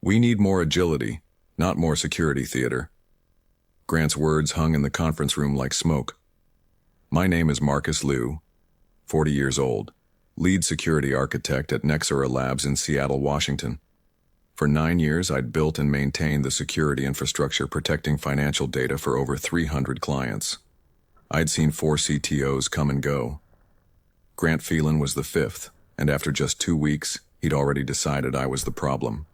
We need more agility, not more security theater. Grant's words hung in the conference room like smoke. My name is Marcus Liu, 40 years old, lead security architect at Nexera Labs in Seattle, Washington. For 9 years, I'd built and maintained the security infrastructure protecting financial data for over 300 clients. I'd seen 4 CTOs come and go. Grant Phelan was the 5th, and after just 2 weeks, he'd already decided I was the problem.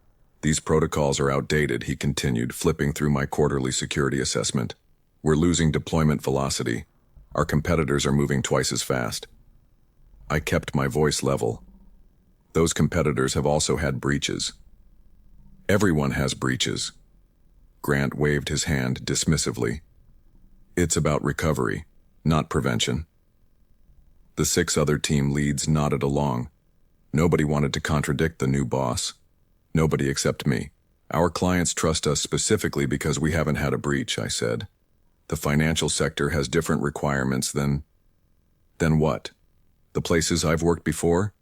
These protocols are outdated, he continued, flipping through my quarterly security assessment. We're losing deployment velocity. Our competitors are moving twice as fast. I kept my voice level. Those competitors have also had breaches. Everyone has breaches. Grant waved his hand dismissively. It's about recovery, not prevention. The 6 other team leads nodded along. Nobody wanted to contradict the new boss. Nobody except me. Our clients trust us specifically because we haven't had a breach, I said. The financial sector has different requirements than what? The places I've worked before?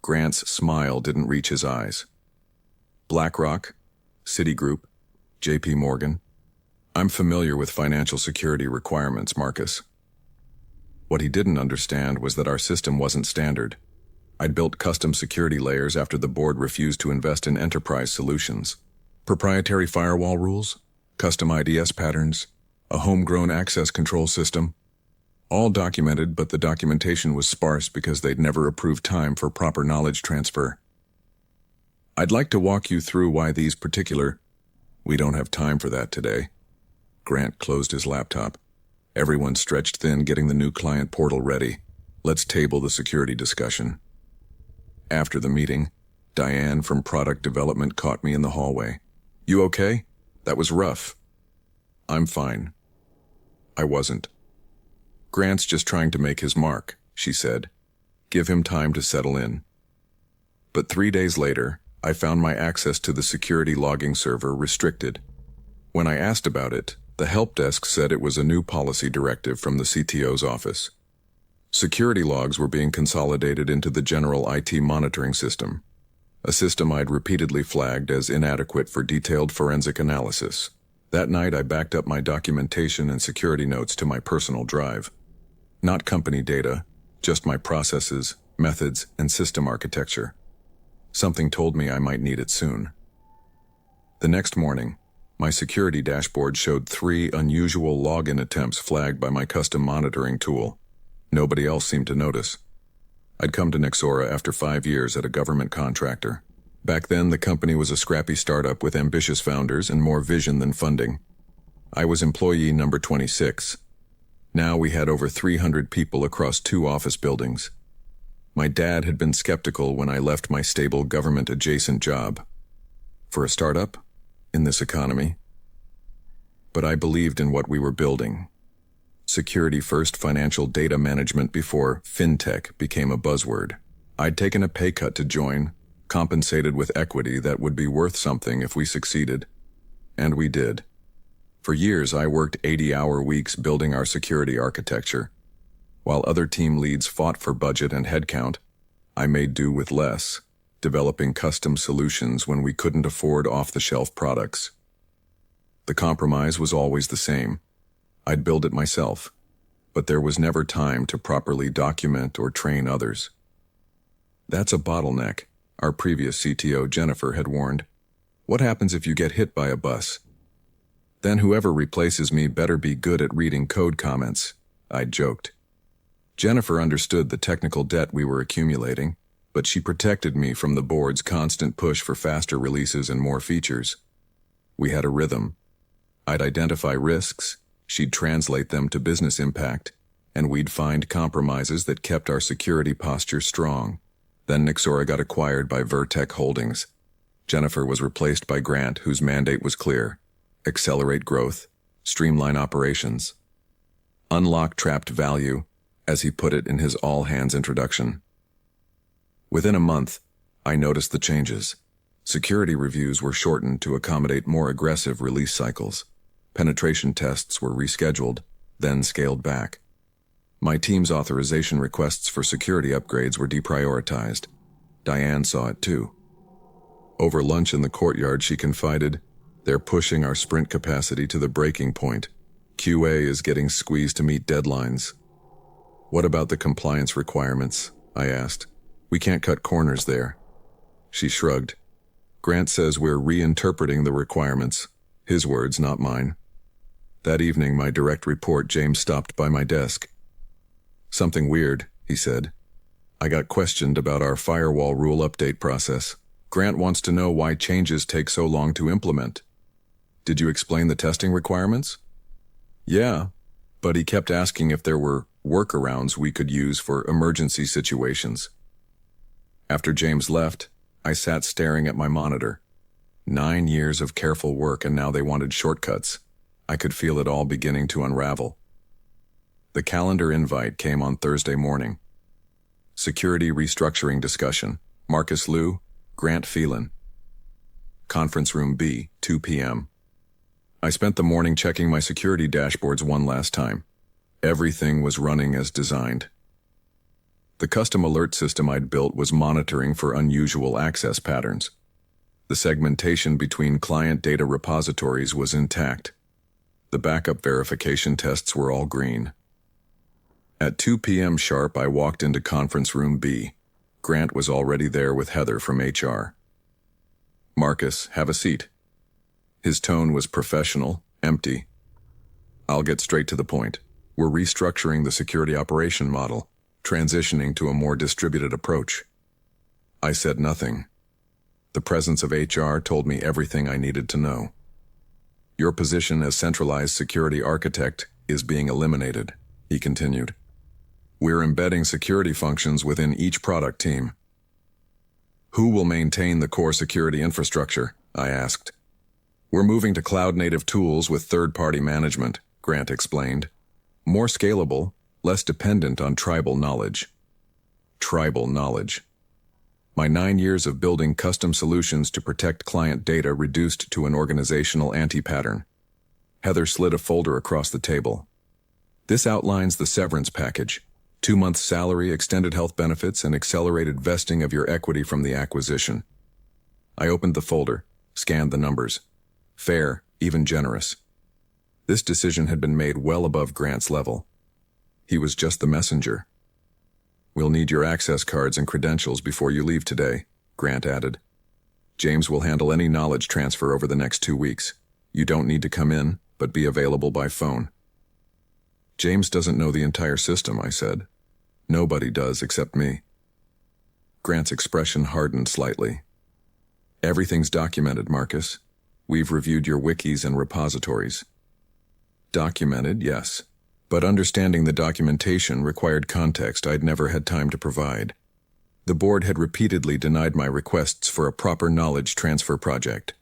Grant's smile didn't reach his eyes. BlackRock, Citigroup, JP Morgan. I'm familiar with financial security requirements, Marcus. What he didn't understand was that our system wasn't standard. I'd built custom security layers after the board refused to invest in enterprise solutions. Proprietary firewall rules, custom IDS patterns, a homegrown access control system. All documented, but the documentation was sparse because they'd never approved time for proper knowledge transfer. I'd like to walk you through why these particular... We don't have time for that today. Grant closed his laptop. Everyone stretched thin, getting the new client portal ready. Let's table the security discussion. After the meeting, Diane from product development caught me in the hallway. You okay? That was rough. I'm fine. I wasn't. Grant's just trying to make his mark, she said. Give him time to settle in. But 3 days later, I found my access to the security logging server restricted. When I asked about it, the help desk said it was a new policy directive from the CTO's office. Security logs were being consolidated into the general IT monitoring system, a system I'd repeatedly flagged as inadequate for detailed forensic analysis. That night, I backed up my documentation and security notes to my personal drive. Not company data, just my processes, methods, and system architecture. Something told me I might need it soon. The next morning, my security dashboard showed 3 unusual login attempts flagged by my custom monitoring tool. Nobody else seemed to notice. I'd come to Nexera after 5 years at a government contractor. Back then, the company was a scrappy startup with ambitious founders and more vision than funding. I was employee number 26. Now we had over 300 people across 2 office buildings. My dad had been skeptical when I left my stable government-adjacent job. For a startup? In this economy? But I believed in what we were building. Security-first financial data management before fintech became a buzzword. I'd taken a pay cut to join, compensated with equity that would be worth something if we succeeded. And we did. For years, I worked 80-hour weeks building our security architecture. While other team leads fought for budget and headcount, I made do with less, developing custom solutions when we couldn't afford off-the-shelf products. The compromise was always the same. I'd build it myself, but there was never time to properly document or train others. That's a bottleneck, our previous CTO Jennifer had warned. What happens if you get hit by a bus? Then whoever replaces me better be good at reading code comments, I'd joked. Jennifer understood the technical debt we were accumulating, but she protected me from the board's constant push for faster releases and more features. We had a rhythm. I'd identify risks, she'd translate them to business impact, and we'd find compromises that kept our security posture strong. Then Nexera got acquired by Vertec Holdings. Jennifer was replaced by Grant, whose mandate was clear: accelerate growth, streamline operations, unlock trapped value, as he put it in his all-hands introduction. Within a month, I noticed the changes. Security reviews were shortened to accommodate more aggressive release cycles. Penetration tests were rescheduled, then scaled back. My team's authorization requests for security upgrades were deprioritized. Diane saw it too. Over lunch in the courtyard, she confided, "They're pushing our sprint capacity to the breaking point. QA is getting squeezed to meet deadlines." "What about the compliance requirements?" I asked. "We can't cut corners there." She shrugged. "Grant says we're reinterpreting the requirements." His words, not mine. That evening, my direct report, James, stopped by my desk. "Something weird," he said. "I got questioned about our firewall rule update process. Grant wants to know why changes take so long to implement." "Did you explain the testing requirements?" "Yeah, but he kept asking if there were workarounds we could use for emergency situations." After James left, I sat staring at my monitor. 9 years of careful work, and now they wanted shortcuts. I could feel it all beginning to unravel. The calendar invite came on Thursday morning. Security restructuring discussion. Marcus Liu, Grant Phelan. Conference room B, 2 p.m. I spent the morning checking my security dashboards one last time. Everything was running as designed. The custom alert system I'd built was monitoring for unusual access patterns. The segmentation between client data repositories was intact. The backup verification tests were all green. At 2 p.m. sharp, I walked into conference room B. Grant was already there with Heather from HR. "Marcus, have a seat." His tone was professional, empty. "I'll get straight to the point. We're restructuring the security operation model, transitioning to a more distributed approach." I said nothing. The presence of HR told me everything I needed to know. "Your position as centralized security architect is being eliminated," he continued. "We're embedding security functions within each product team." "Who will maintain the core security infrastructure?" I asked. "We're moving to cloud-native tools with third-party management," Grant explained. "More scalable, less dependent on tribal knowledge." Tribal knowledge. My 9 years of building custom solutions to protect client data reduced to an organizational anti-pattern. Heather slid a folder across the table. "This outlines the severance package. 2 months salary, extended health benefits, and accelerated vesting of your equity from the acquisition." I opened the folder, scanned the numbers. Fair, even generous. This decision had been made well above Grant's level. He was just the messenger. "We'll need your access cards and credentials before you leave today," Grant added. "James will handle any knowledge transfer over the next 2 weeks. You don't need to come in, but be available by phone." "James doesn't know the entire system," I said. "Nobody does except me." Grant's expression hardened slightly. "Everything's documented, Marcus. We've reviewed your wikis and repositories." "Documented, yes. But understanding the documentation required context I'd never had time to provide. The board had repeatedly denied my requests for a proper knowledge transfer project.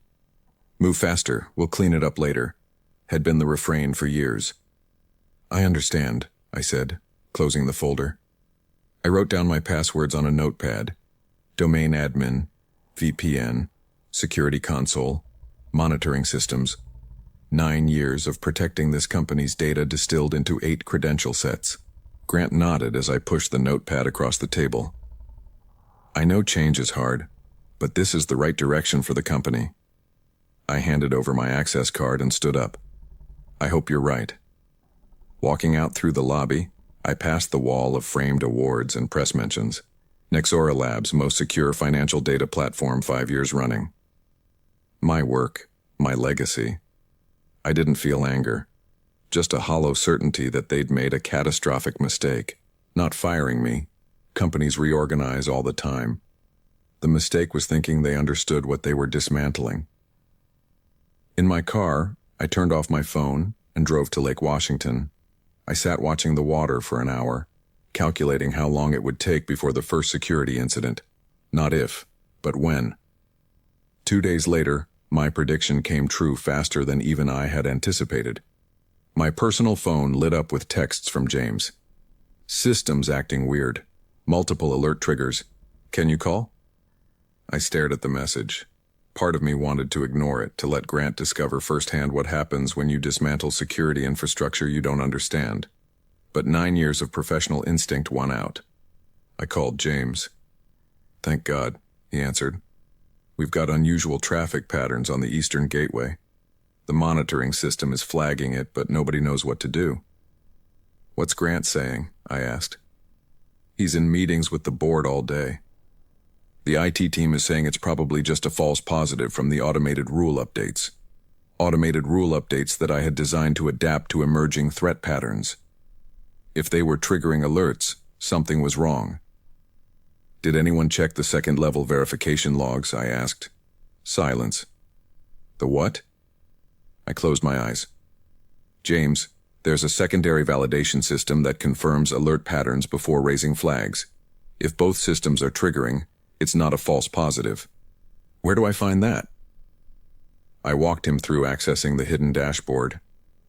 "Move faster, we'll clean it up later," had been the refrain for years. "I understand," I said, closing the folder. I wrote down my passwords on a notepad. Domain admin, VPN, security console, monitoring systems. 9 years of protecting this company's data distilled into 8 credential sets. Grant nodded as I pushed the notepad across the table. "I know change is hard, but this is the right direction for the company." I handed over my access card and stood up. "I hope you're right." Walking out through the lobby, I passed the wall of framed awards and press mentions. Nexora Labs, most secure financial data platform 5 years running. My work, my legacy. I didn't feel anger, just a hollow certainty that they'd made a catastrophic mistake. Not firing me. Companies reorganize all the time. The mistake was thinking they understood what they were dismantling. In my car, I turned off my phone and drove to Lake Washington. I sat watching the water for an hour, calculating how long it would take before the first security incident. Not if, but when. 2 days later, my prediction came true faster than even I had anticipated. My personal phone lit up with texts from James. "System's acting weird. Multiple alert triggers. Can you call?" I stared at the message. Part of me wanted to ignore it, to let Grant discover firsthand what happens when you dismantle security infrastructure you don't understand. But 9 years of professional instinct won out. I called James. "Thank God," he answered. We've got unusual traffic patterns on the Eastern Gateway. The monitoring system is flagging it, but nobody knows what to do." "What's Grant saying?" I asked. "He's in meetings with the board all day. The IT team is saying it's probably just a false positive from the automated rule updates. Automated rule updates that I had designed to adapt to emerging threat patterns. If they were triggering alerts, something was wrong." "Did anyone check the second-level verification logs?" I asked. Silence. "The what?" I closed my eyes. "James, there's a secondary validation system that confirms alert patterns before raising flags. If both systems are triggering, it's not a false positive." "Where do I find that?" I walked him through accessing the hidden dashboard.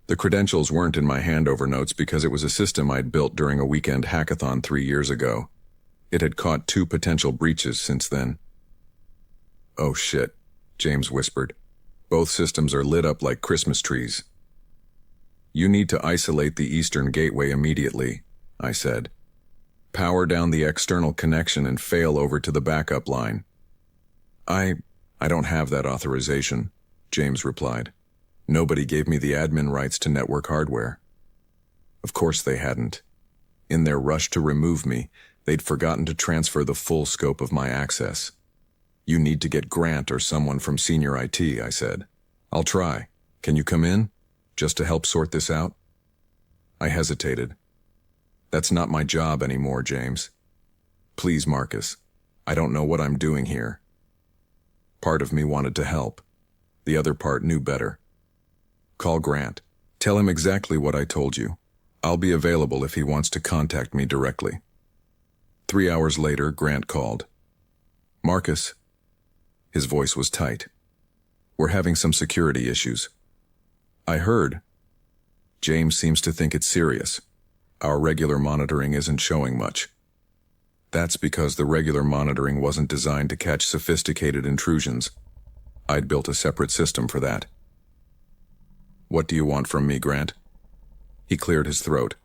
The credentials weren't in my handover notes because it was a system I'd built during a weekend hackathon 3 years ago. It had caught 2 potential breaches since then. "Oh shit," James whispered. "Both systems are lit up like Christmas trees." "You need to isolate the Eastern Gateway immediately," I said. "Power down the external connection and fail over to the backup line." I don't have that authorization," James replied. "Nobody gave me the admin rights to network hardware." Of course they hadn't. In their rush to remove me, they'd forgotten to transfer the full scope of my access. "You need to get Grant or someone from senior IT," I said. "I'll try. Can you come in? Just to help sort this out?" I hesitated. "That's not my job anymore, James." "Please, Marcus. I don't know what I'm doing here." Part of me wanted to help. The other part knew better. "Call Grant. Tell him exactly what I told you. I'll be available if he wants to contact me directly." 3 hours later, Grant called. "Marcus." His voice was tight. "We're having some security issues." "I heard." "James seems to think it's serious. Our regular monitoring isn't showing much." "That's because the regular monitoring wasn't designed to catch sophisticated intrusions. I'd built a separate system for that." "What do you want from me, Grant?" He cleared his throat.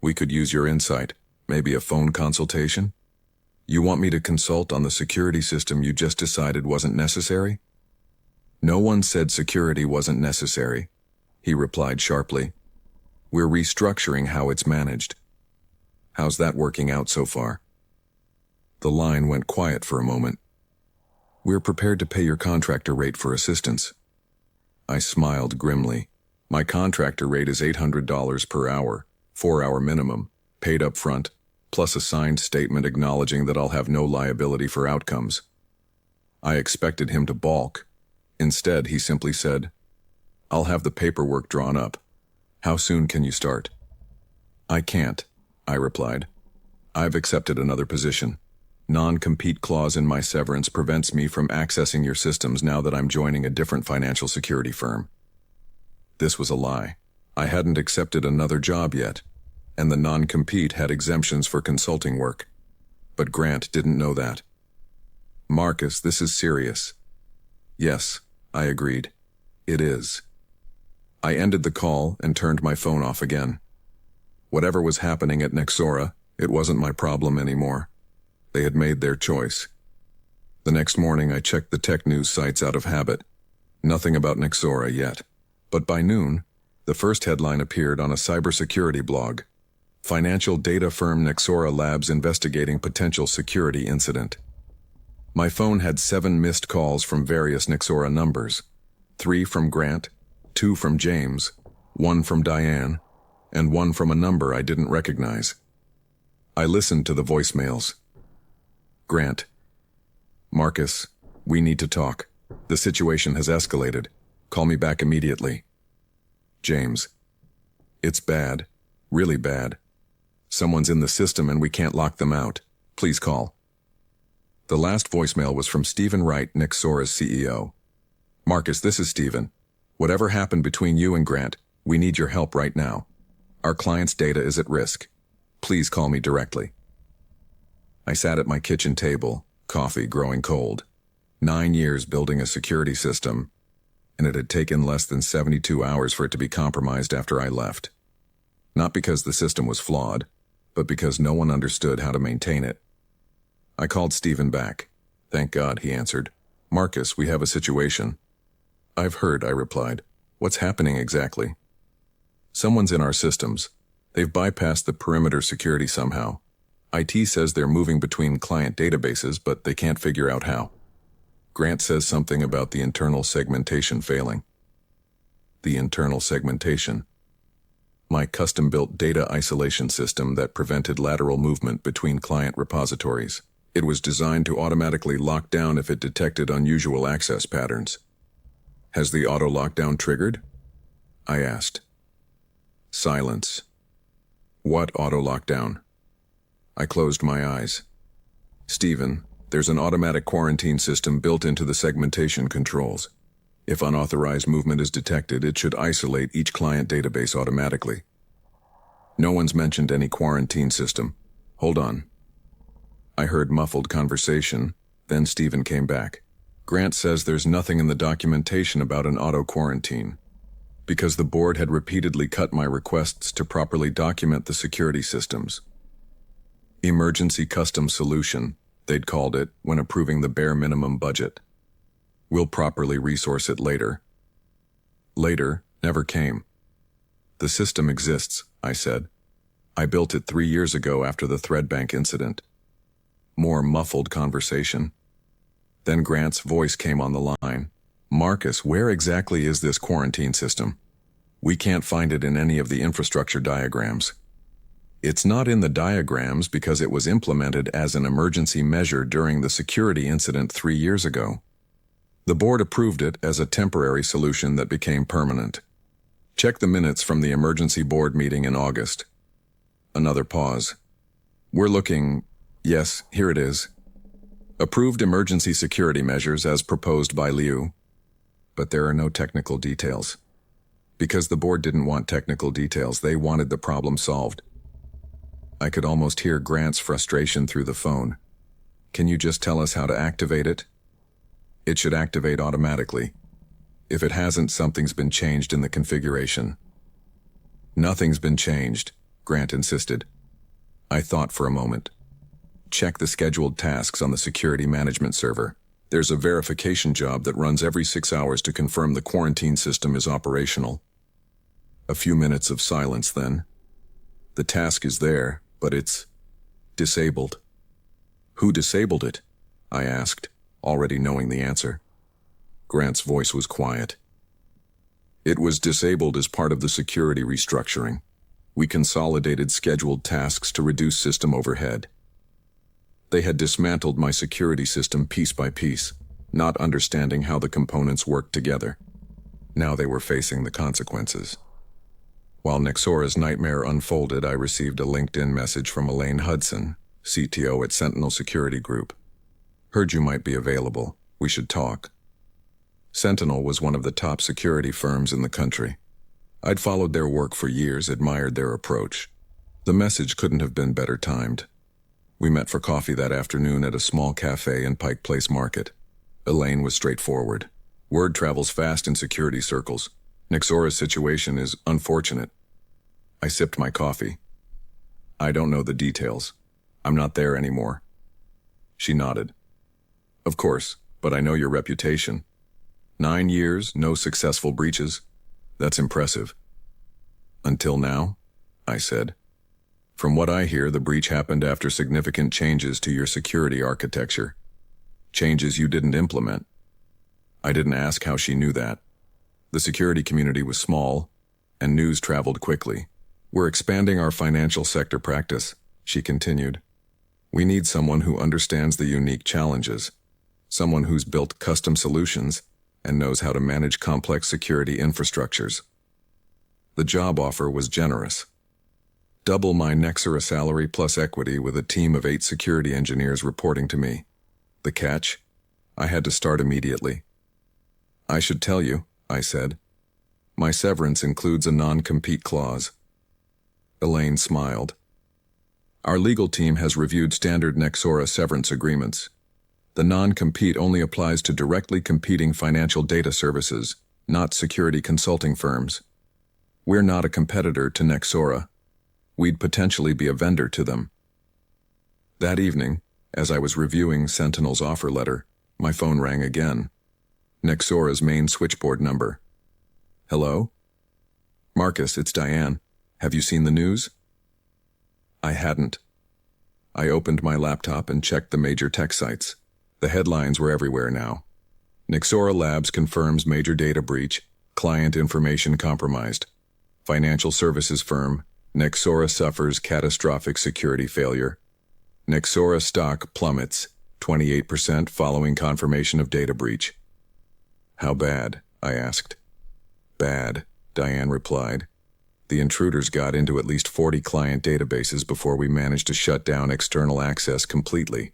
"We could use your insight. Maybe a phone consultation? You want me to consult on the security system you just decided wasn't necessary?" "No one said security wasn't necessary," he replied sharply. "We're restructuring how it's managed." "How's that working out so far?" The line went quiet for a moment. "We're prepared to pay your contractor rate for assistance." I smiled grimly. "My contractor rate is $800 per hour, 4-hour minimum, paid up front, plus a signed statement acknowledging that I'll have no liability for outcomes." I expected him to balk. Instead, he simply said, "I'll have the paperwork drawn up. How soon can you start?" "I can't," I replied. "I've accepted another position. Non-compete clause in my severance prevents me from accessing your systems now that I'm joining a different financial security firm." This was a lie. I hadn't accepted another job yet, and the non-compete had exemptions for consulting work. But Grant didn't know that. "Marcus, this is serious." "Yes," I agreed. "It is." I ended the call and turned my phone off again. Whatever was happening at Nexora, it wasn't my problem anymore. They had made their choice. The next morning I checked the tech news sites out of habit. Nothing about Nexora yet. But by noon, the first headline appeared on a cybersecurity blog. "Financial data firm Nexora Labs investigating potential security incident." My phone had 7 missed calls from various Nexora numbers. 3 from Grant, 2 from James, 1 from Diane, and 1 from a number I didn't recognize. I listened to the voicemails. Grant: "Marcus, we need to talk. The situation has escalated. Call me back immediately." James: "It's bad. Really bad. Someone's in the system and we can't lock them out. Please call." The last voicemail was from Stephen Wright, Nexora's CEO. "Marcus, this is Stephen. Whatever happened between you and Grant, we need your help right now. Our client's data is at risk. Please call me directly." I sat at my kitchen table, coffee growing cold. 9 years building a security system, and it had taken less than 72 hours for it to be compromised after I left. Not because the system was flawed, but because no one understood how to maintain it. I called Stephen back. Thank God, he answered. Marcus, we have a situation. I've heard, I replied. What's happening exactly? Someone's in our systems. They've bypassed the perimeter security somehow. IT says they're moving between client databases, but they can't figure out how. Grant says something about the internal segmentation failing. The internal segmentation. My custom-built data isolation system that prevented lateral movement between client repositories. It was designed to automatically lock down if it detected unusual access patterns. Has the auto-lockdown triggered? I asked. Silence. What auto-lockdown? I closed my eyes. Stephen, there's an automatic quarantine system built into the segmentation controls. If unauthorized movement is detected, it should isolate each client database automatically. No one's mentioned any quarantine system. Hold on. I heard muffled conversation, then Stephen came back. Grant says there's nothing in the documentation about an auto-quarantine, because the board had repeatedly cut my requests to properly document the security systems. Emergency custom solution, they'd called it when approving the bare minimum budget. We'll properly resource it later. Later never came. The system exists, I said. I built it 3 years ago after the Threadbank incident. More muffled conversation. Then Grant's voice came on the line. Marcus, where exactly is this quarantine system? We can't find it in any of the infrastructure diagrams. It's not in the diagrams because it was implemented as an emergency measure during the security incident 3 years ago. The board approved it as a temporary solution that became permanent. Check the minutes from the emergency board meeting in August. Another pause. We're looking... Yes, here it is. Approved emergency security measures as proposed by Liu. But there are no technical details. Because the board didn't want technical details, they wanted the problem solved. I could almost hear Grant's frustration through the phone. Can you just tell us how to activate it? It should activate automatically. If it hasn't, something's been changed in the configuration. Nothing's been changed, Grant insisted. I thought for a moment. Check the scheduled tasks on the security management server. There's a verification job that runs every 6 hours to confirm the quarantine system is operational. A few minutes of silence then. The task is there, but it's disabled. Who disabled it? I asked, already knowing the answer. Grant's voice was quiet. It was disabled as part of the security restructuring. We consolidated scheduled tasks to reduce system overhead. They had dismantled my security system piece by piece, not understanding how the components worked together. Now they were facing the consequences. While Nexora's nightmare unfolded, I received a LinkedIn message from Elaine Hudson, CTO at Sentinel Security Group. Heard you might be available. We should talk. Sentinel was one of the top security firms in the country. I'd followed their work for years, admired their approach. The message couldn't have been better timed. We met for coffee that afternoon at a small cafe in Pike Place Market. Elaine was straightforward. Word travels fast in security circles. Nexora's situation is unfortunate. I sipped my coffee. I don't know the details. I'm not there anymore. She nodded. Of course, but I know your reputation. 9 years, no successful breaches. That's impressive. Until now, I said. From what I hear, the breach happened after significant changes to your security architecture. Changes you didn't implement. I didn't ask how she knew that. The security community was small, and news traveled quickly. We're expanding our financial sector practice, she continued. We need someone who understands the unique challenges, someone who's built custom solutions and knows how to manage complex security infrastructures. The job offer was generous. Double my Nexora salary plus equity with a team of 8 security engineers reporting to me. The catch? I had to start immediately. I should tell you, I said. My severance includes a non-compete clause. Elaine smiled. Our legal team has reviewed standard Nexora severance agreements. The non-compete only applies to directly competing financial data services, not security consulting firms. We're not a competitor to Nexora. We'd potentially be a vendor to them. That evening, as I was reviewing Sentinel's offer letter, My phone rang again. Nexora's main switchboard number. Hello? Marcus, it's Diane. Have you seen the news? I hadn't. I opened my laptop and checked the major tech sites. The headlines were everywhere now. Nexora Labs confirms major data breach, client information compromised. Financial services firm, Nexora suffers catastrophic security failure. Nexora stock plummets 28% following confirmation of data breach. How bad? I asked. Bad, Diane replied. The intruders got into at least 40 client databases before we managed to shut down external access completely.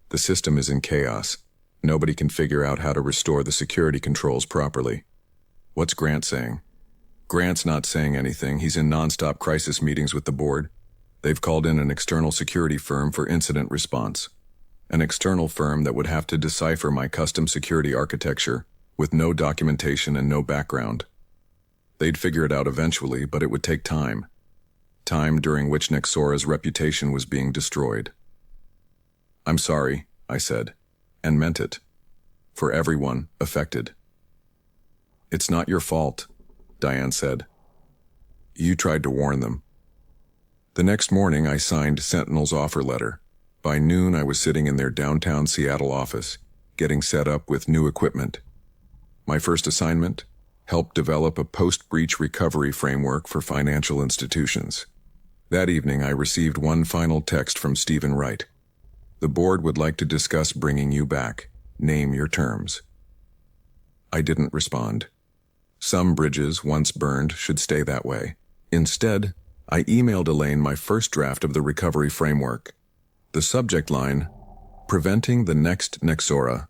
The system is in chaos. Nobody can figure out how to restore the security controls properly. What's Grant saying? Grant's not saying anything. He's in non-stop crisis meetings with the board. They've called in an external security firm for incident response. An external firm that would have to decipher my custom security architecture with no documentation and no background. They'd figure it out eventually, but it would take time. Time during which Nexora's reputation was being destroyed. I'm sorry, I said, and meant it. For everyone affected. It's not your fault, Diane said. You tried to warn them. The next morning I signed Sentinel's offer letter. By noon I was sitting in their downtown Seattle office, getting set up with new equipment. My first assignment? Help develop a post-breach recovery framework for financial institutions. That evening I received one final text from Stephen Wright. The board would like to discuss bringing you back. Name your terms. I didn't respond. Some bridges, once burned, should stay that way. Instead, I emailed Elaine my first draft of the recovery framework. The subject line, Preventing the Next Nexora.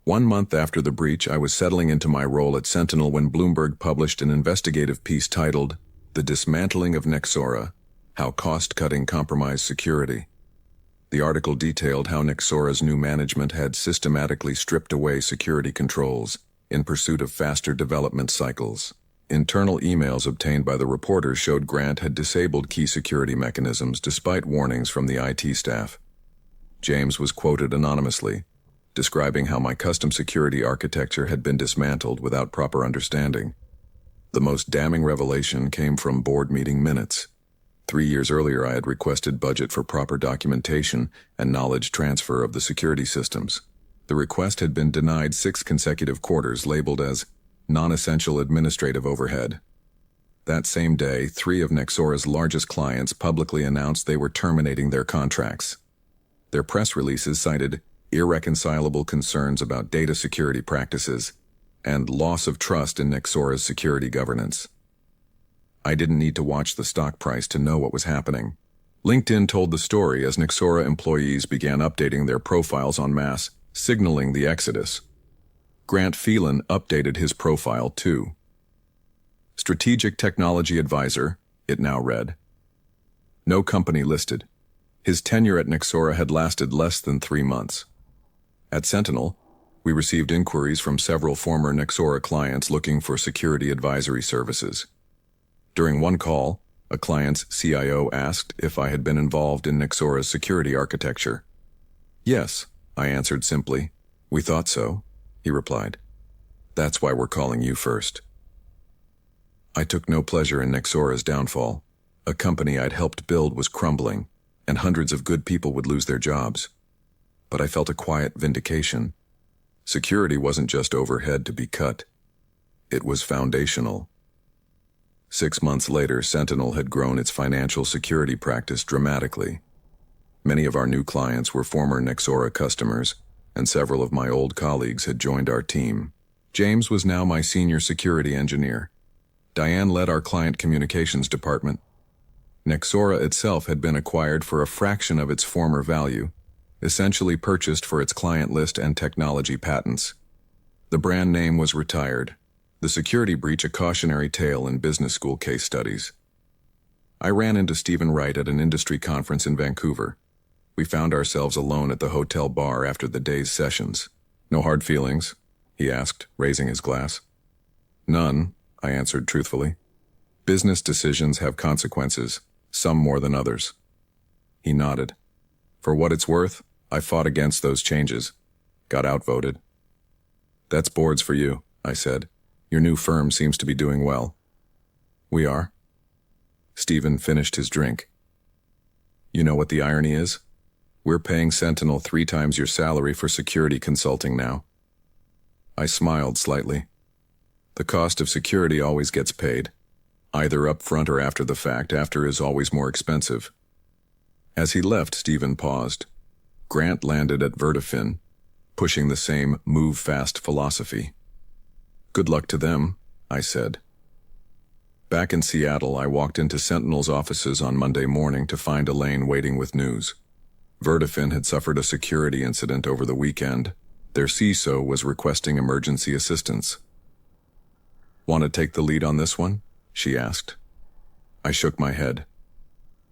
1 month after the breach, I was settling into my role at Sentinel when Bloomberg published an investigative piece titled, The Dismantling of Nexora, How Cost-Cutting Compromised Security. The article detailed how Nexora's new management had systematically stripped away security controls in pursuit of faster development cycles. Internal emails obtained by the reporters showed Grant had disabled key security mechanisms despite warnings from the IT staff. James was quoted anonymously, describing how my custom security architecture had been dismantled without proper understanding. The most damning revelation came from board meeting minutes. 3 years earlier, I had requested budget for proper documentation and knowledge transfer of the security systems. The request had been denied 6 consecutive quarters, labeled as non-essential administrative overhead. That same day, 3 of Nexora's largest clients publicly announced they were terminating their contracts. Their press releases cited irreconcilable concerns about data security practices and loss of trust in Nexora's security governance. I didn't need to watch the stock price to know what was happening. LinkedIn told the story as Nexora employees began updating their profiles en masse, signaling the exodus. Grant Phelan updated his profile too. Strategic Technology Advisor, it now read. No company listed. His tenure at Nexora had lasted less than 3 months. At Sentinel, we received inquiries from several former Nexora clients looking for security advisory services. During one call, a client's CIO asked if I had been involved in Nexora's security architecture. Yes, I answered simply. We thought so, he replied. That's why we're calling you first. I took no pleasure in Nexora's downfall. A company I'd helped build was crumbling, and hundreds of good people would lose their jobs. But I felt a quiet vindication. Security wasn't just overhead to be cut. It was foundational. 6 months later, Sentinel had grown its financial security practice dramatically. Many of our new clients were former Nexora customers, and several of my old colleagues had joined our team. James was now my senior security engineer. Diane led our client communications department. Nexora itself had been acquired for a fraction of its former value, essentially purchased for its client list and technology patents. The brand name was retired. The security breach a cautionary tale in business school case studies. I ran into Stephen Wright at an industry conference in Vancouver. We found ourselves alone at the hotel bar after the day's sessions. No hard feelings? He asked, raising his glass. None, I answered truthfully. Business decisions have consequences, some more than others. He nodded. For what it's worth, I fought against those changes. Got outvoted. That's boards for you, I said. Your new firm seems to be doing well. We are? Stephen finished his drink. You know what the irony is? We're paying Sentinel 3 times your salary for security consulting now. I smiled slightly. The cost of security always gets paid. Either up front or after the fact. After is always more expensive. As he left, Stephen paused. Grant landed at Vertifin, pushing the same move fast philosophy. Good luck to them, I said. Back in Seattle, I walked into Sentinel's offices on Monday morning to find Elaine waiting with news. Vertifin had suffered a security incident over the weekend. Their CISO was requesting emergency assistance. Want to take the lead on this one? She asked. I shook my head.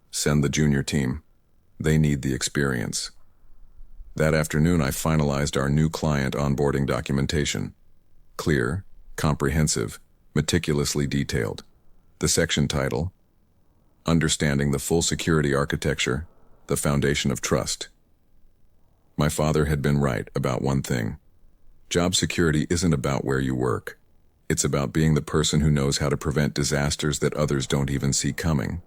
Send the junior team. They need the experience. That afternoon, I finalized our new client onboarding documentation. Clear, comprehensive, meticulously detailed. The section title, Understanding the Full Security Architecture, the Foundation of Trust. My father had been right about one thing. Job security isn't about where you work. It's about being the person who knows how to prevent disasters that others don't even see coming.